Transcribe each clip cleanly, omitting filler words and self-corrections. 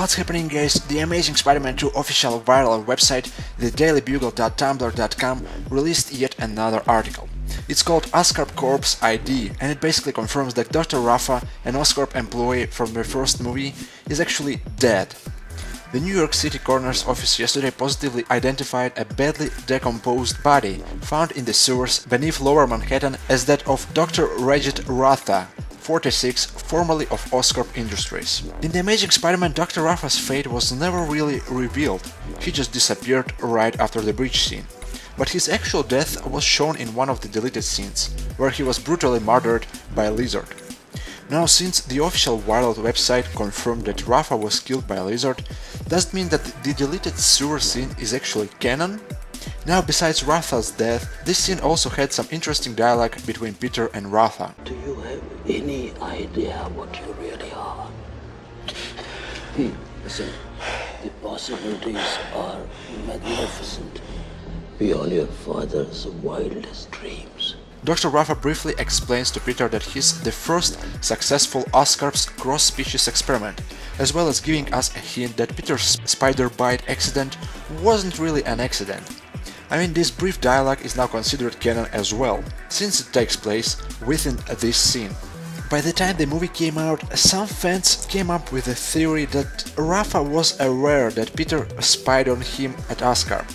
What's happening, guys? The Amazing Spider-Man 2 official viral website, thedailybugle.tumblr.com, released yet another article. It's called Oscorp Corp's ID, and it basically confirms that Dr. Ratha, an Oscorp employee from the first movie, is actually dead. The New York City coroner's office yesterday positively identified a badly decomposed body found in the sewers beneath Lower Manhattan as that of Dr. Ratha, 46, formerly of Oscorp Industries. In The Amazing Spider-Man, Dr. Ratha's fate was never really revealed. He just disappeared right after the bridge scene. But his actual death was shown in one of the deleted scenes, where he was brutally murdered by a lizard. Now, since the official viral website confirmed that Ratha was killed by a lizard, does it mean that the deleted sewer scene is actually canon? Now, besides Ratha's death, this scene also had some interesting dialogue between Peter and Ratha. Do you have any idea what you really are? Listen, the possibilities are magnificent, beyond your father's wildest dreams. Dr. Ratha briefly explains to Peter that he's the first successful Oscorp's cross-species experiment, as well as giving us a hint that Peter's spider bite accident wasn't really an accident. I mean, this brief dialogue is now considered canon as well, since it takes place within this scene. By the time the movie came out, some fans came up with a theory that Ratha was aware that Peter spied on him at Oscorp,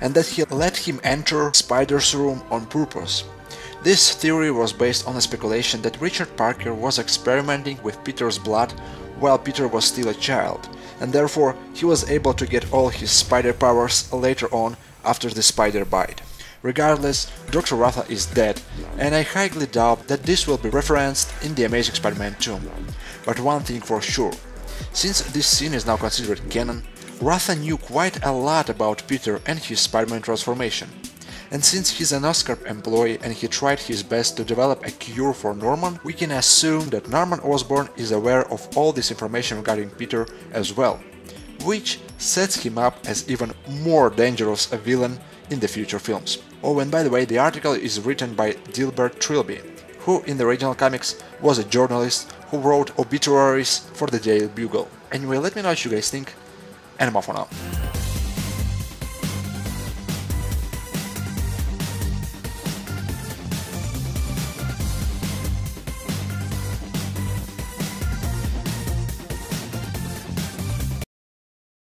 and that he let him enter Spider's room on purpose. This theory was based on a speculation that Richard Parker was experimenting with Peter's blood while Peter was still a child, and therefore he was able to get all his spider powers later on after the spider bite. Regardless, Dr. Ratha is dead, and I highly doubt that this will be referenced in The Amazing Spider-Man 2. But one thing for sure, since this scene is now considered canon, Ratha knew quite a lot about Peter and his Spider-Man transformation. And since he's an Oscorp employee and he tried his best to develop a cure for Norman, we can assume that Norman Osborn is aware of all this information regarding Peter as well, which sets him up as even more dangerous a villain in the future films. Oh, and by the way, the article is written by Dilbert Trilby, who in the original comics was a journalist who wrote obituaries for the Daily Bugle. Anyway, let me know what you guys think, and I'm off for now.